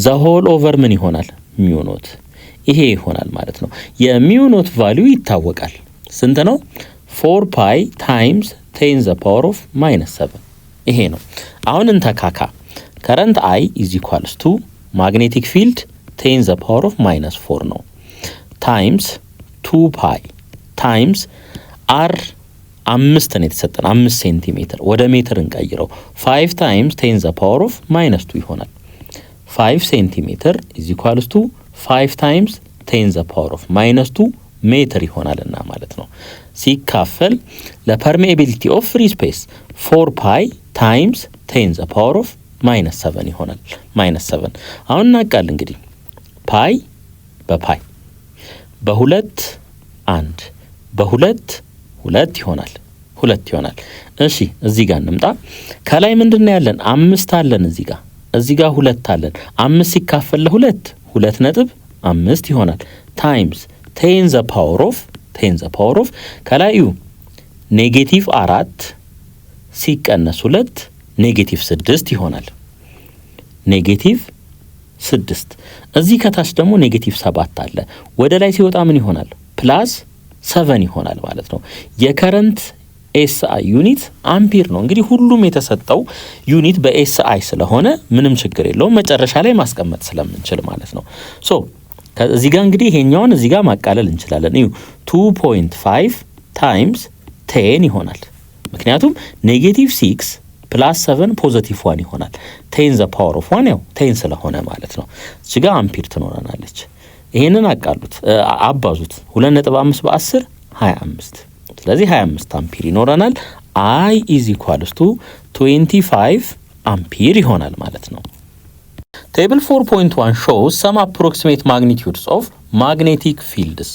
the whole over ምን ይሆናል? ሚው ኖት ይሄ ይሆናል ማለት ነው። የሚው ኖት ቫልዩ ይታወቃል። ስንት ነው? 4 pi times 10 the power of minus 7 ይሄ ነው። አሁን እንተካካ። current I is equals to magnetic field 10 the power of minus 4 ነው times 2 pi times r 5 ነው የተሰጠን 5 ሴንቲሜትር ወደ ሜትር እንቀይረው 5 times 10 the power of minus 2 ይሆናል 5 ሴንቲሜትር is equals to 5 times 10 the power of minus 2 ሜትር ይሆናልና ማለት ነው። ሲካፈል ለፐርሜቢሊቲ ኦፍ ፍሪ ስፔስ 4 pi times 10 the power of minus 7 ይሆናል minus 7 አሁን እናቃል እንግዲህ ፓይ በፓይ በሁለት 1 በሁለት 2 ይሆናል 2 ይሆናል። እሺ እዚህ ጋር እንምጣ። ከላይ ምንድነው ያለን? 5 አለን እዚህ ጋር 2 አለን። 5 ሲካፈል ለ2 2.5 ይሆናል ታይምስ 10 the power of ከላዩ ኔጌቲቭ 4 ሲቀነስ 2 ኔጌቲቭ 6 ይሆናል። ኔጌቲቭ 6 እዚህ ከታች ደግሞ ኔጌቲቭ 7 አለ። ወደ ላይ ሲወጣ ምን ይሆናል? ፕላስ 7 ይሆናል ማለት ነው። የከረንት ኤስአይ ዩኒት አምፒር ነው። እንግዲህ ሁሉም የተሰጠው ዩኒት በኤስአይ ስለሆነ ምንም ችግር የለውም መጨረሻ ላይ ማስቀመጥ ስለምንችል ማለት ነው። ሶ ከዚህ ጋር እንግዲህ ይሄኛውን እዚህ ጋር ማቃለል እንችላለን። እዩ 2.5 ታይምስ 10 ይሆናል። ምክንያቱም ኔጌቲቭ 6 ፕላስ 7 ፖዚቲቭ 1 ይሆናል። 10 the power of 1 ያው 10 ስለሆነ ማለት ነው። እዚህ ጋር አምፒር ትኖረናለች። ይሄንን አቃሉት አባዙት 2.5 በ10 25 ስለዚህ 25 አምፒር ይኖረናል። I is equals to 25 አምፒር ይሆናል ማለት ነው። Table 4.1 shows some approximate magnitudes of ማግኔቲክ ፊልድስ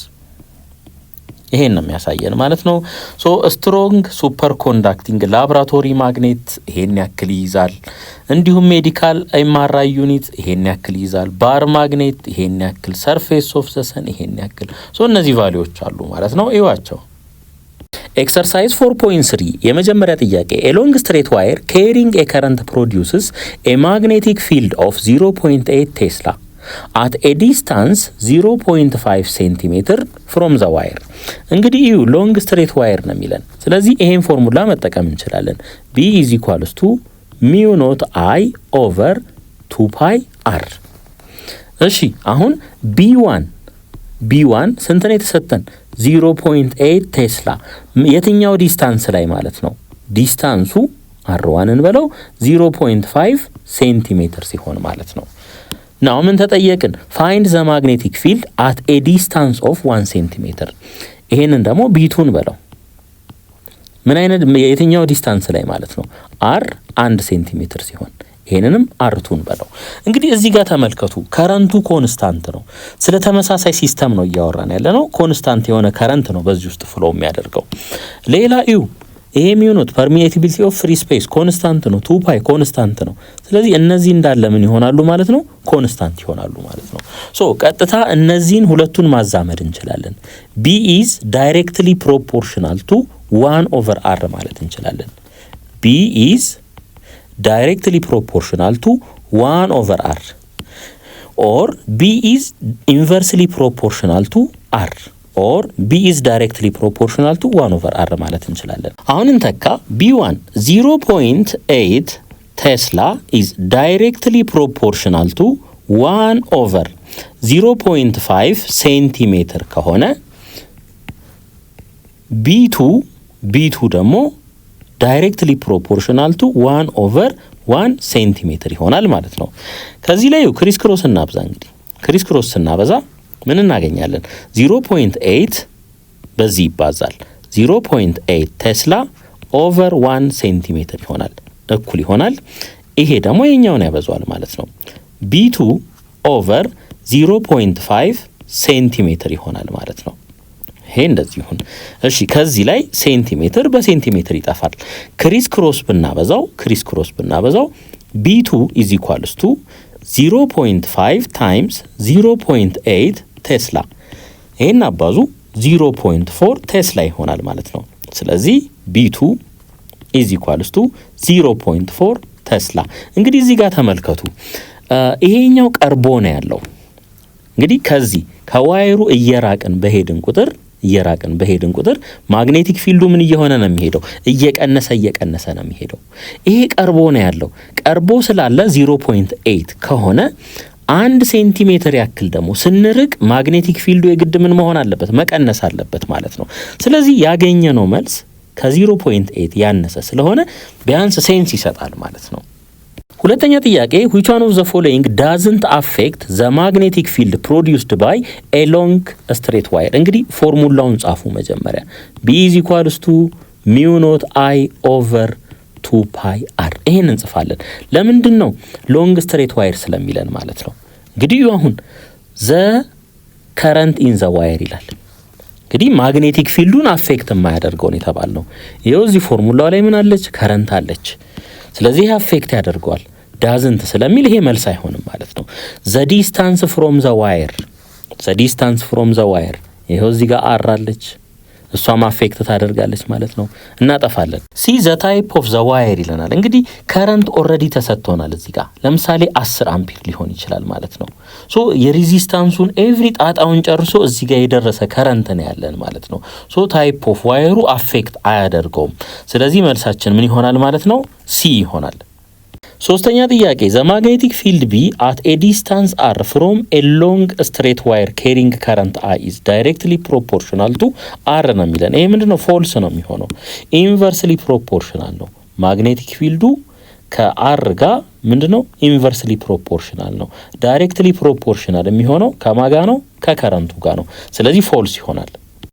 ይሄን ነው የሚያሳየን ማለት ነው። ሶ ስትሮንግ ሱፐር ኮንዳክቲንግ ላብራቶሪ ማግኔት ይሄን ያክል ይይዛል። እንዲሁም ሜዲካል ኤምአርአይ ዩኒት ይሄን ያክል ይይዛል። ባር ማግኔት ይሄን ያክል፣ ሰርፌስ ኦፍ ዘ ሰን ይሄን ያክል። ሶ እነዚህ ቫልዩዎች አሉ ማለት ነው። እዩዋቸው። ኤክሰርሳይዝ 4.3 የመጀመሪያ ጥያቄ ኤ ሎንግ ስትሬት ዋየር ካሪንግ ኤ ከረንት ፕሮዲዩስስ ኤ ማግኔቲክ ፊልድ ኦፍ 0.8 ቴስላ at a distance 0.5 ሴንቲሜትር from the wire። እንግዲህ ይሁ ሎንግ ስትሬት ዋየር ነው የሚለን። ስለዚህ ይሄን ፎርሙላ መጠቀም እንችላለን። B is equals to mu naught I over 2 pi r። እሺ አሁን B1 ስንት ነው የተሰጠን? 0.8 ቴስላ። የትኛው ዲስታንስ ላይ ማለት ነው? ዲስታንሱ r1 እንበለው 0.5 ሴንቲሜትር ሲሆን ማለት ነው። ናው ምን ተጠየቅን? ፋይንድ ዘ ማግኔቲክ ፊልድ አት ኤ ዲስታንስ ኦፍ 1 ሴንቲሜትር። ይሄንን ደግሞ ቢቱን በለው። ምን አይነት የትኛው ዲስታንስ ላይ ማለት ነው? አር 1 ሴንቲሜትር ሲሆን ይሄንንም አርቱን በለው። እንግዲህ እዚህ ጋር ተመልከቱ፣ ከረንቱ ኮንስታንት ነው። ስለ ተመሳሳይ ሲስተም ነው እያወራን ያለ ነው። ኮንስታንት የሆነ ከረንት ነው በዚህ ውስጥ ፍሎ የሚያደርገው። ሌላ እዩ፣ ይሄ ሚዩኖት ፐርሚኤቲቢሊቲ ኦፍ ፍሪ ስፔስ ኮንስታንት ነው። 2 ፓይ ኮንስታንት ነው። ስለዚህ እነዚህ እንዳለ ምን ይሆናሉ ማለት ነው? ኮንስታንት ይሆናሉ ማለት ነው። ሶ ቀጥታ እነዚህን ሁለቱን ማዛመድ እንችላለን። B is directly proportional to 1 over r ማለት እንችላለን። B is directly proportional to 1 over r or B is inversely proportional to r or B is directly proportional to 1 over r ማለት እንችላለን። አሁን እንተካ B1 0.8 ቴስላ is directly proportional to 1 over 0.5 ሴንቲሜትር ከሆነ B2 ደግሞ directly proportional to 1 over 1 ሴንቲሜትር ይሆናል ማለት ነው። ከዚህ ላይ ክሪስ ክሮስ እናብዛ። እንግዲህ ክሪስ ክሮስ ስናበዛ ምን እናገኛለን? 0.8 በዚህ ይባዛል 0.8 ቴስላ ኦቨር 1 ሴንቲሜትር ይሆናል፣ እኩል ይሆናል። ይሄ ደግሞ የኛውን ያበዛዋል ማለት ነው። B2 ኦቨር 0.5 ሴንቲሜትር ይሆናል ማለት ነው። ይሄ እንደዚህ ይሁን። እሺ ከዚህ ላይ ሴንቲሜትር በሴንቲሜትር ይጠፋል። ክሪስ ክሮስ ብናበዛው B2 is equals to 0.5 times 0.8 ቴስላ። ይሄን አባዙ 0.4 ቴስላ ይሆናል ማለት ነው። ስለዚህ B2 is equals to 0.4 ቴስላ። እንግዲህ እዚህ ጋር ተመልከቱ፣ ይሄኛው ቀርቦ ነው ያለው። እንግዲህ ከዚህ ከዋይሩ እየራቅን በሄድን ቁጥር ማግኔቲክ ፊልዱ ምን እየሆነ ነው የሚሄደው? እየቀነሰ ነው የሚሄደው። ይሄ ቀርቦ ነው ያለው። ቀርቦ ስላለ 0.8 ከሆነ 1 ሴንቲሜትር ያክል ደግሞ ስንርቅ ማግኔቲክ ፊልዱ የግድ ምን መሆን አለበት? መቀነስ አለበት ማለት ነው። ስለዚህ ያገኘነው መልስ ከ0.8 ያነሰ ስለሆነ ቢያንስ ሴንስ ይሰጣል ማለት ነው። ሁለተኛ ጥያቄ which one of the following doesn't affect the magnetic field produced by a long straight wire? እንግዲህ ፎርሙላውን ጻፉ መጀመሪያ። B is equals to mu naught I over 2 pi r። ይሄን እንጽፋለን። ለምንድን ነው? ሎንግ ስትሬት ዋየር ስለሚለን ማለት ነው። እንግዲህ አሁን the current in the wire ይላል። እንግዲህ ማግኔቲክ ፊልዱን አፌክት የማያደርገው ነው የተባልነው። ይኸው እዚህ ፎርሙላው ላይ ምን አለች? ከረንት አለች። ስለዚህ አፌክት ያደርገዋል። ዳዝንት ስለሚል ይሄ መልስ አይሆንም ማለት ነው። ዘ ዲስታንስ ፍሮም ዘ ዋየር ይሄው እዚህ ጋር አር አለች፣ እሷም አፌክት ታደርጋለች ማለት ነው። እናጠፋለን። ሲ ዘ ታይፕ ኦፍ ዘ ዋየር ይለናል። እንግዲህ ከረንት ኦልሬዲ ተሰጥቶናል እዚህ ጋር። ለምሳሌ 10 አምፒር ሊሆን ይችላል ማለት ነው። ሶ የሬዚስታንሱን ኤቭሪ ጣጣውን ጨርሶ እዚህ ጋር የደረሰ ከረንት ነው ያለን ማለት ነው። ሶ ታይፕ ኦፍ ዋየሩ አፌክት አያደርገውም። ስለዚህ መልሳችን ምን ይሆናል ማለት ነው? ሲ ይሆናል። ሶስተኛ ጥያቄ ዘ ማግኔቲክ ፊልድ ቢ አት ኤ ዲስታንስ አር ፍሮም ኤ ሎንግ ስትሬት ዋየር ካሪንግ ከረንት አይ ኢዝ ዳይሬክትሊ ፕሮፖርሽናል ቱ አር ነው የሚለን። ይሄ ምንድነው? ፎልስ ነው የሚሆነው። ኢንቨርስሊ ፕሮፖርሽናል ነው። ማግኔቲክ ፊልዱ ከአር ጋር ምንድነው? ኢንቨርስሊ ፕሮፖርሽናል ነው። ዳይሬክትሊ ፕሮፖርሽናል የሚሆነው ከማጋ ነው? ከከረንቱ ጋር ነው። ስለዚህ ፎልስ ይሆናል።